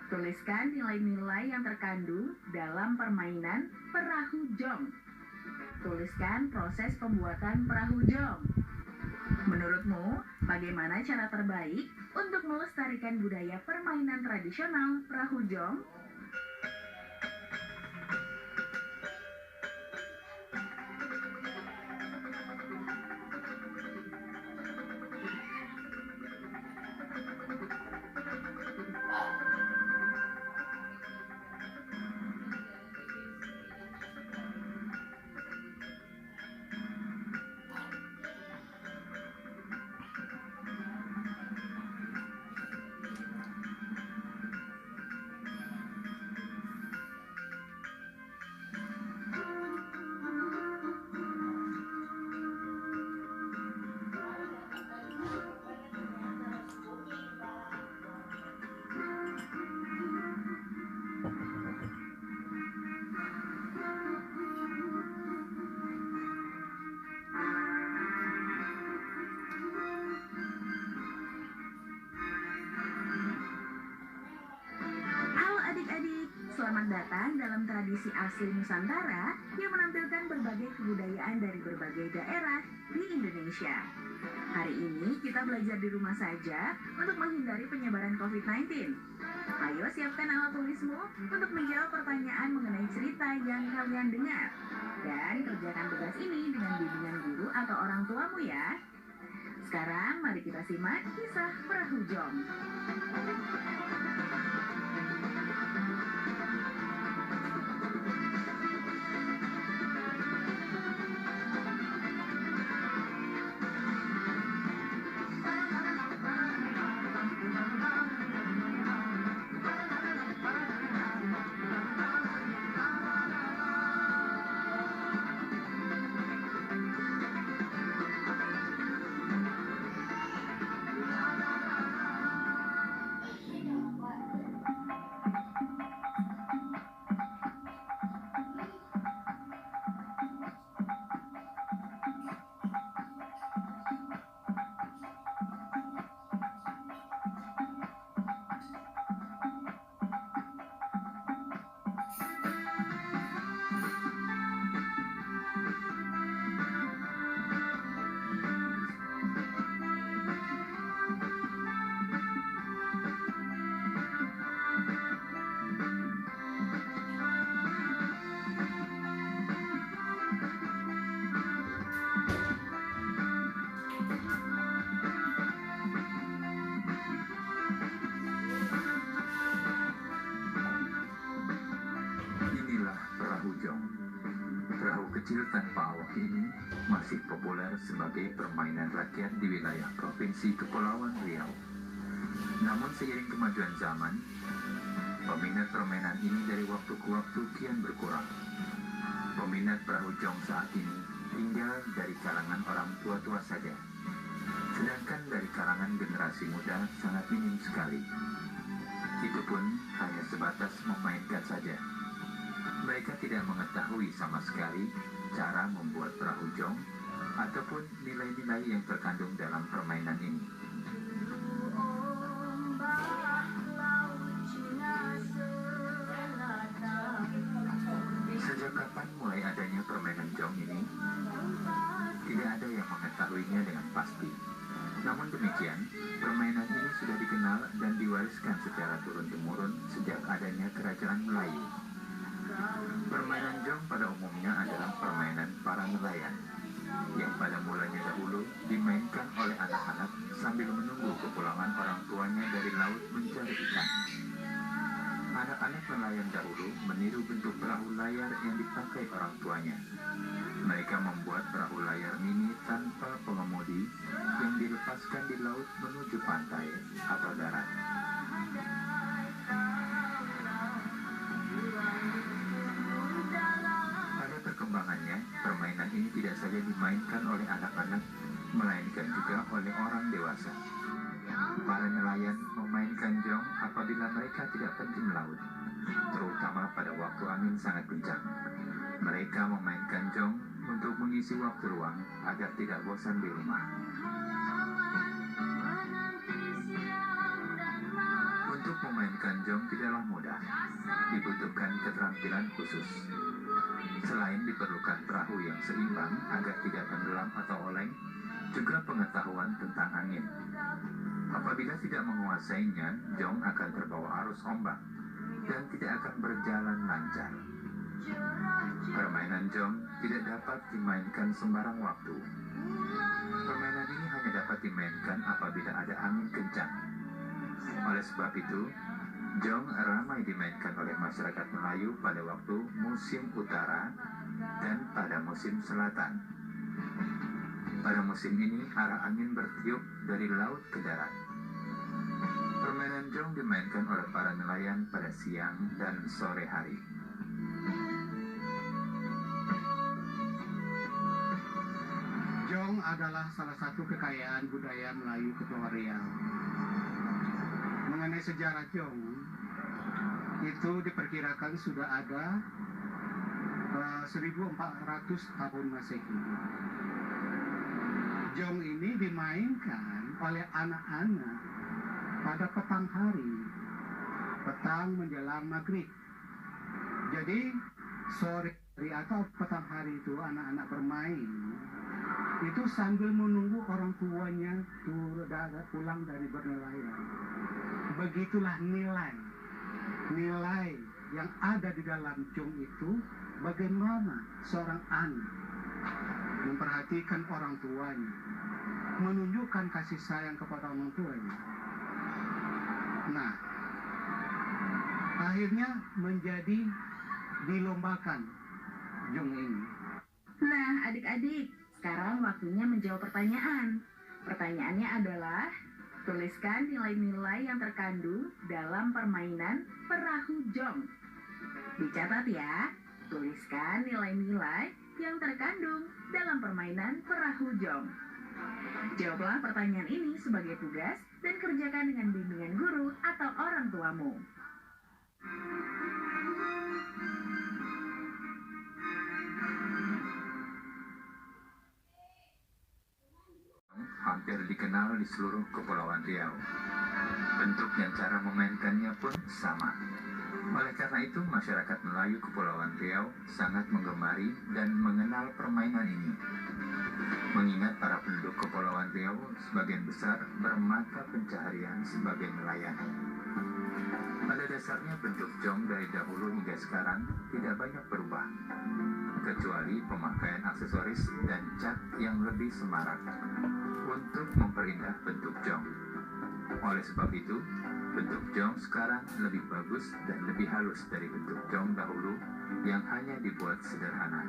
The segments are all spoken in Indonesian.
Tuliskan nilai-nilai yang terkandung dalam permainan perahu jong. Tuliskan proses pembuatan perahu jong. Menurutmu, bagaimana cara terbaik untuk melestarikan budaya permainan tradisional perahu jong? Selamat datang dalam tradisi asli Nusantara yang menampilkan berbagai kebudayaan dari berbagai daerah di Indonesia. Hari ini kita belajar di rumah saja untuk menghindari penyebaran COVID-19. Ayo siapkan alat tulismu untuk menjawab pertanyaan mengenai cerita yang kalian dengar. Dan kerjakan tugas ini dengan bimbingan guru atau orang tuamu ya. Sekarang mari kita simak kisah perahu jong. Perahu kecil tanpa awak ini masih populer sebagai permainan rakyat di wilayah Provinsi Kepulauan Riau. Namun seiring kemajuan zaman, peminat permainan ini dari waktu ke waktu kian berkurang. Peminat perahu jong saat ini tinggal dari kalangan orang tua-tua saja. Sedangkan dari kalangan generasi muda sangat minim sekali. Itu pun hanya sebatas memainkan saja. Mereka tidak mengetahui sama sekali cara membuat perahu jong ataupun nilai-nilai yang terkandung dalam permainan ini. Sejak kapan mulai adanya permainan jong ini? Tidak ada yang mengetahuinya dengan pasti. Namun demikian, permainan ini sudah dikenal dan diwariskan secara turun-temurun sejak adanya kerajaan Melayu. Permainan jong pada umumnya adalah permainan para nelayan yang pada mulanya dahulu dimainkan oleh anak-anak sambil menunggu kepulangan orang tuanya dari laut mencari ikan. Anak-anak nelayan dahulu meniru bentuk perahu layar yang dipakai orang tuanya. Mereka membuat perahu layar mini tanpa pengemudi yang dilepaskan di laut menuju pantai atau darat. Perkembangannya, permainan ini tidak saja dimainkan oleh anak-anak, melainkan juga oleh orang dewasa. Para nelayan memainkan jong apabila mereka tidak terjun laut, terutama pada waktu angin sangat kencang. Mereka memainkan jong untuk mengisi waktu luang agar tidak bosan di rumah. Untuk memainkan jong tidaklah tampilan khusus. Selain diperlukan perahu yang seimbang agar tidak tenggelam atau oleng, juga pengetahuan tentang angin. Apabila tidak menguasainya, jong akan terbawa arus ombak dan tidak akan berjalan lancar. Permainan jong tidak dapat dimainkan sembarang waktu. Permainan ini hanya dapat dimainkan apabila ada angin kencang. Oleh sebab itu, jong ramai dimainkan oleh masyarakat Melayu pada waktu musim utara dan pada musim selatan. Pada musim ini, arah angin bertiup dari laut ke darat. Permainan jong dimainkan oleh para nelayan pada siang dan sore hari. Jong adalah salah satu kekayaan budaya Melayu Kepulauan Riau. Mengenai sejarah jong, itu diperkirakan sudah ada 1400 tahun Masehi. Jong ini dimainkan oleh anak-anak pada petang hari, petang menjelang maghrib. Jadi sore hari atau petang hari itu anak-anak bermain itu sambil menunggu orang tuanya pulang dari bernelayan. Begitulah nilai yang ada di dalam jong itu, bagaimana seorang anak memperhatikan orang tuanya, menunjukkan kasih sayang kepada orang tuanya. Nah, akhirnya menjadi dilombakan jong ini. Nah, adik-adik, sekarang waktunya menjawab pertanyaan. Pertanyaannya adalah, tuliskan nilai-nilai yang terkandung dalam permainan perahu jong. Dicatat ya, tuliskan nilai-nilai yang terkandung dalam permainan perahu jong. Jawablah pertanyaan ini sebagai tugas dan kerjakan dengan bimbingan guru atau orang tuamu. Hampir dikenal di seluruh Kepulauan Riau. Bentuk dan cara memainkannya pun sama. Oleh karena itu, masyarakat Melayu Kepulauan Riau sangat menggemari dan mengenal permainan ini. Mengingat para penduduk Kepulauan Riau sebagian besar bermata pencaharian sebagai nelayan. Pada dasarnya bentuk jong dari dahulu hingga sekarang tidak banyak berubah, kecuali pemakaian aksesoris dan cat yang lebih semarak untuk memperindah bentuk jong. Oleh sebab itu, bentuk jong sekarang lebih bagus dan lebih halus dari bentuk jong dahulu yang hanya dibuat sederhana.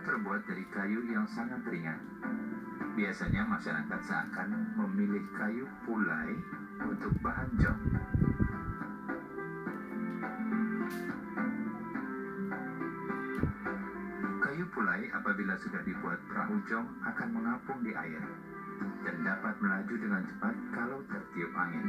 Terbuat dari kayu yang sangat ringan. Biasanya masyarakat seakan memilih kayu pulai untuk bahan jong. Kayu pulai apabila sudah dibuat perahu jong akan mengapung di air dan dapat melaju dengan cepat kalau tertiup angin.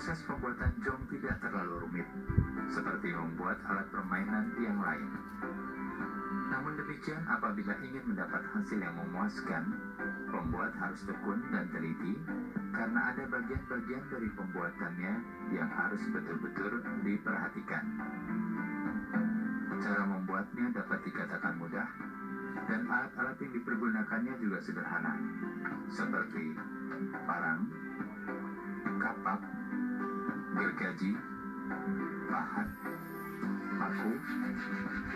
Proses pembuatan jong tidak terlalu rumit, seperti membuat alat permainan yang lain. Namun demikian, apabila ingin mendapat hasil yang memuaskan, pembuat harus tekun dan teliti karena ada bagian-bagian dari pembuatannya yang harus betul-betul diperhatikan. Cara membuatnya dapat dikatakan mudah, dan alat-alat yang dipergunakannya juga sederhana, seperti parang, kapak, gergaji, pahat, paku,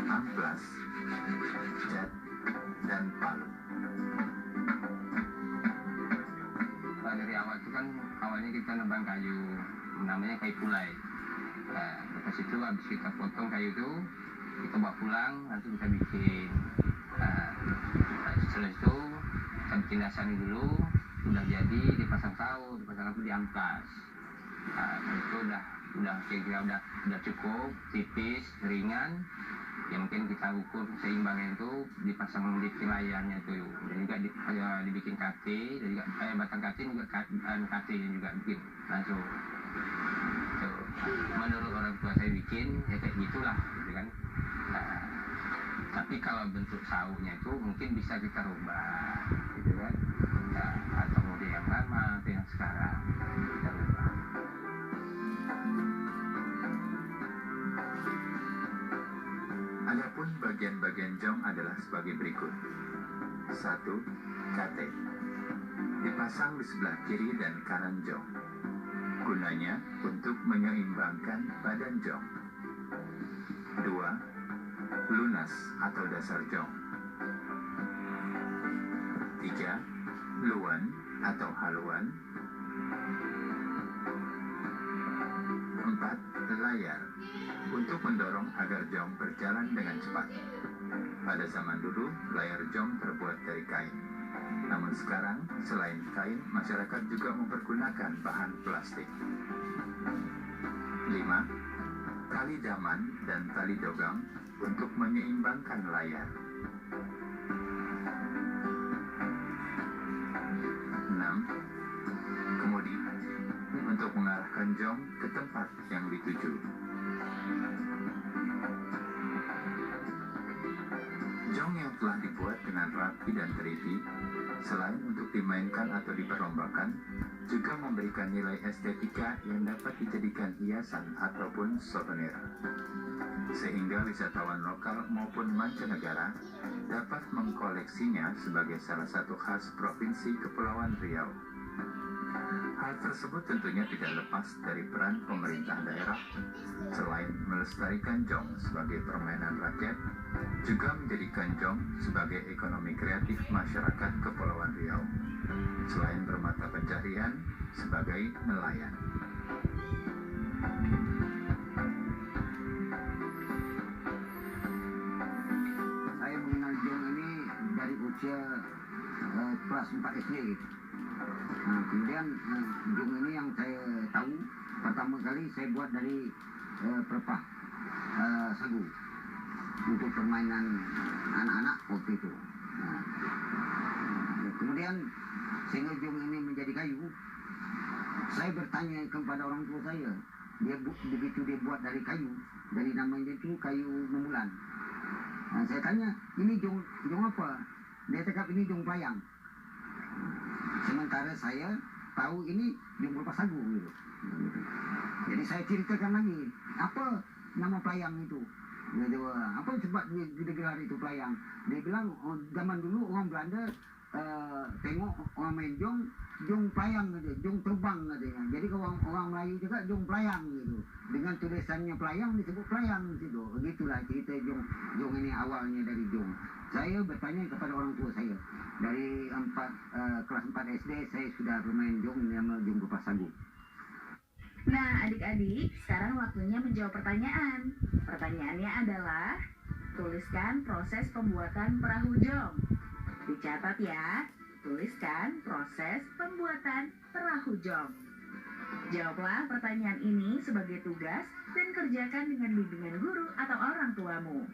amplas, cat, dan palu. Dari awal itu kan awalnya kita nebang kayu, namanya kayu pulai. Nah, lepas itu habis kita potong kayu itu, kita bawa pulang, nanti kita bikin. Nah, setelah itu kita bikin dasarnya dulu, udah jadi dipasang tahu, dipasang apa, diamplas. Nah, itu udah kira-kira udah cukup, tipis, ringan. Ya mungkin kita ukur seimbangnya itu dipasang di layarnya itu, dan juga dibikin kate, dan juga batang kate juga kate juga bikin langsung. So, menurut orang tua saya bikin ya kayak gitulah, gitu kan. Nah, tapi kalau bentuk saunya itu mungkin bisa kita rubah, gitu kan. Nah, atau model yang lama atau yang sekarang kita rubah. Adapun bagian-bagian jong adalah sebagai berikut. 1. Kate. Dipasang di sebelah kiri dan kanan jong. Gunanya untuk menyeimbangkan badan jong. 2. Lunas atau dasar jong. 3. Luan atau haluan. 4. Layar untuk mendorong agar jong berjalan dengan cepat. Pada zaman dulu, layar jong terbuat dari kain. Namun sekarang, selain kain, masyarakat juga mempergunakan bahan plastik. 5. Tali daman dan tali dogang untuk menyeimbangkan layar. 6. Kemudi untuk mengarahkan jong ke tempat yang dituju. Jong yang telah dibuat dengan rapi dan teliti, selain untuk dimainkan atau diperlombakan, juga memberikan nilai estetika yang dapat dijadikan hiasan ataupun souvenir. Sehingga wisatawan lokal maupun mancanegara dapat mengkoleksinya sebagai salah satu khas Provinsi Kepulauan Riau. Hal tersebut tentunya tidak lepas dari peran pemerintah daerah. Selain melestarikan jong sebagai permainan rakyat, juga menjadikan jong sebagai ekonomi kreatif masyarakat Kepulauan Riau. Selain bermata pencaharian sebagai nelayan. Saya mengenal jong ini dari usia kelas 4 SD gitu. Nah, kemudian jong ini yang saya tahu pertama kali saya buat dari pelepah sagu untuk permainan anak-anak waktu itu. Nah, kemudian sehingga jong ini menjadi kayu, saya bertanya kepada orang tua saya, begitu dia buat dari kayu, dari namanya itu kayu memulan. Nah, saya tanya, ini jong apa? Dia cakap ini jong pelayang. Sementara saya tahu ini jong pelepah sagu gitu. Jadi saya ceritakan lagi, apa nama pelayang itu? Gitu, apa sebab dia gelar itu pelayang? Dia bilang, oh, zaman dulu orang Belanda tengok orang main jong pelayang gitu, jong terbang katanya. Jadi kalau orang Melayu juga jong pelayang gitu. Dengan tulisannya pelayang disebut pelayang gitu. Begitulah cerita jong ini awalnya dari jong. Saya bertanya kepada orang tua saya. Dari kelas 4 SD saya sudah bermain jong nama jong pelepah sagu. Nah, adik-adik, sekarang waktunya menjawab pertanyaan. Pertanyaannya adalah, tuliskan proses pembuatan perahu jong. Dicatat ya, tuliskan proses pembuatan perahu jong. Jawablah pertanyaan ini sebagai tugas dan kerjakan dengan bimbingan guru atau orang tuamu.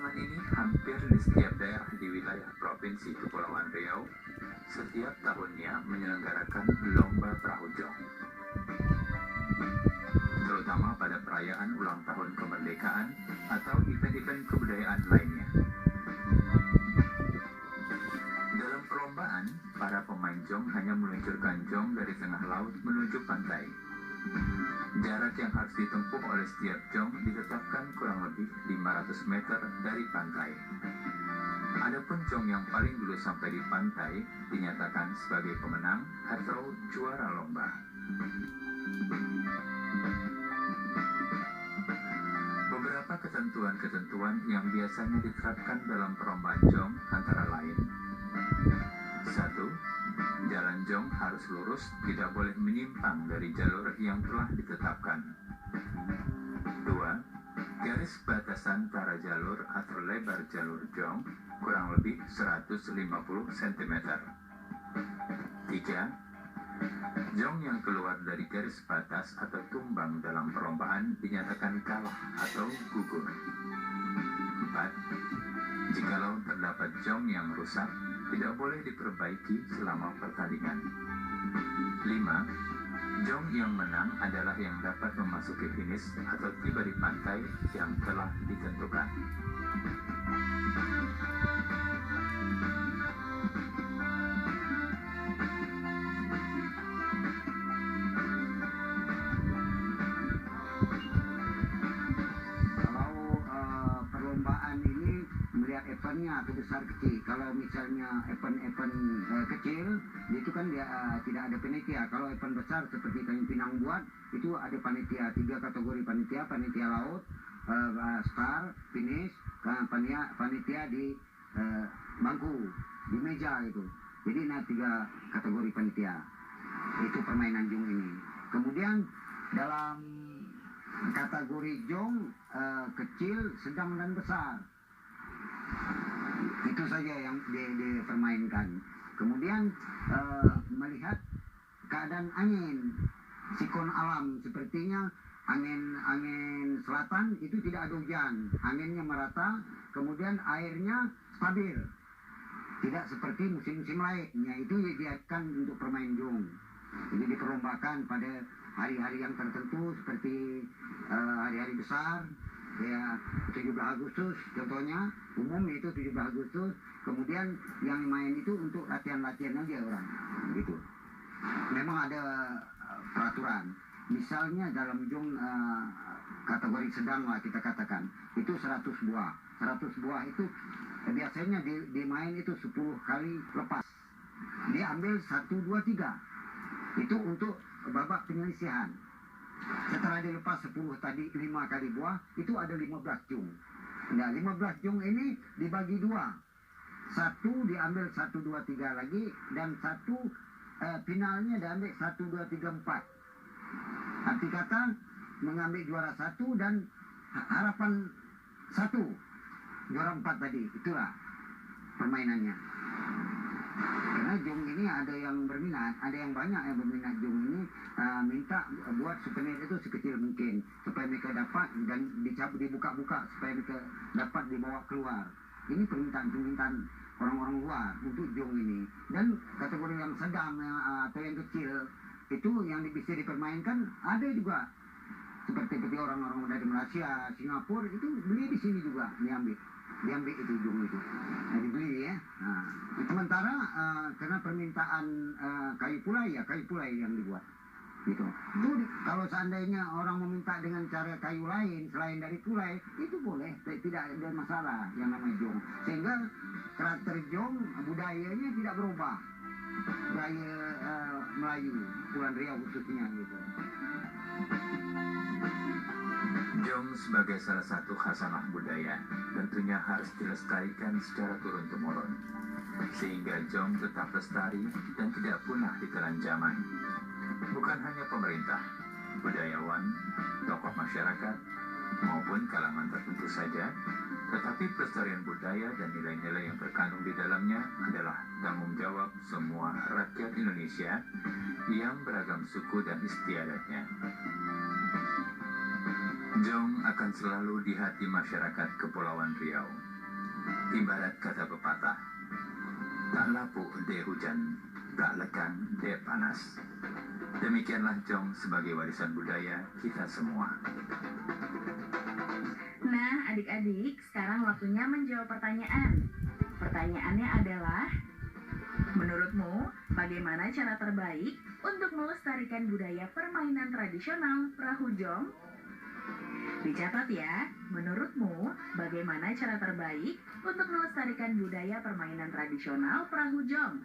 Belakangan ini hampir di setiap daerah di wilayah Provinsi Kepulauan Riau setiap tahunnya menyelenggarakan lomba perahu jong, terutama pada perayaan ulang tahun kemerdekaan atau event-event kebudayaan lainnya. Dalam perlombaan, para pemain jong hanya meluncurkan jong dari tengah laut menuju pantai. Jarak yang harus ditempuh oleh setiap jong ditetapkan kurang lebih 500 meter dari pantai. Adapun jong yang paling dulu sampai di pantai dinyatakan sebagai pemenang atau juara lomba. Beberapa ketentuan-ketentuan yang biasanya diterapkan dalam perlombaan jong antara lain: 1. Jalan jong harus lurus, tidak boleh menyimpang dari jalur yang telah ditetapkan. 2. Garis batasan antara jalur atau lebar jalur jong kurang lebih 150 cm. 3. Jong yang keluar dari garis batas atau tumbang dalam perlombaan dinyatakan kalah atau gugur. 4. Jikalau terdapat jong yang rusak, tidak boleh diperbaiki selama pertandingan. 5. Jong yang menang adalah yang dapat memasuki finish atau tiba di pantai yang telah ditentukan. Perlombaan ini melihat eventnya atau besar kecil. Kalau misalnya event-event kecil itu kan dia tidak ada panitia. Kalau event besar seperti Tanjung Pinang buat itu ada panitia, 3 kategori panitia: panitia laut, star, finish, panitia di bangku, di meja itu. Jadi 3 kategori panitia. Itu permainan jong ini. Kemudian dalam kategori jong kecil, sedang dan besar. Itu saja yang dipermainkan. Kemudian melihat keadaan angin, siklon alam, sepertinya angin selatan itu tidak ada hujan, anginnya merata, kemudian airnya stabil, tidak seperti musim-musim lainnya. Itu didiatkan untuk permain jong. Jadi diperlombakan pada hari-hari yang tertentu seperti hari-hari besar, ya 17 Agustus contohnya, umum itu 17 Agustus. Kemudian yang main itu untuk latihan-latihan aja orang gitu. Memang ada peraturan. Misalnya dalam jong kategori sedang lah kita katakan, itu 100 buah. 100 buah itu biasanya dimain itu 10 kali lepas. Diambil 1, 2, 3. Itu untuk babak penyelisihan. Setelah dilepas 10 tadi 5 kali buah, itu ada 15 jong. Nah, 15 jong ini dibagi 2. 1 diambil 1, 2, 3 lagi, dan 1 finalnya diambil 1, 2, 3, 4. Arti kata mengambil juara 1 dan harapan 1 juara 4 tadi. Itulah permainannya. Karena jong ini ada yang berminat, ada yang banyak yang berminat jong ini, minta buat souvenir itu sekecil mungkin supaya mereka dapat, dan dibuka-buka supaya mereka dapat dibawa keluar. Ini permintaan orang-orang luar untuk jong ini. Dan kategori yang sedang atau yang kecil itu yang bisa dipermainkan ada juga, seperti orang-orang dari Malaysia, Singapura itu beli di sini juga, diambil itu jong itu, dibeli ya. Nah, sementara karena permintaan kayu pulai yang dibuat gitu. Itu kalau seandainya orang meminta dengan cara kayu lain selain dari pulai, itu boleh, tidak ada masalah yang namanya jong. Sehingga karakter jong budayanya tidak berubah, budaya Melayu, Kepulauan Riau khususnya gitu. Jong sebagai salah satu khasanah budaya tentunya harus dilestarikan secara turun-temurun, sehingga jong tetap lestari dan tidak punah di telan zaman. Bukan hanya pemerintah, budayawan, tokoh masyarakat, maupun kalangan tertentu saja, tetapi pelestarian budaya dan nilai-nilai yang terkandung di dalamnya adalah tanggung jawab semua rakyat Indonesia yang beragam suku dan istiadatnya. Jong akan selalu di hati masyarakat Kepulauan Riau. Ibarat kata pepatah, tak lapuk dek hujan, tak lekang dek panas. Demikianlah jong sebagai warisan budaya kita semua. Nah, adik-adik, sekarang waktunya menjawab pertanyaan. Pertanyaannya adalah, menurutmu bagaimana cara terbaik untuk melestarikan budaya permainan tradisional perahu jong? Dicatat ya, menurutmu bagaimana cara terbaik untuk melestarikan budaya permainan tradisional perahu jong?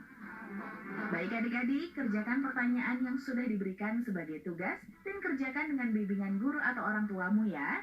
Baik adik-adik, kerjakan pertanyaan yang sudah diberikan sebagai tugas dan kerjakan dengan bimbingan guru atau orang tuamu ya.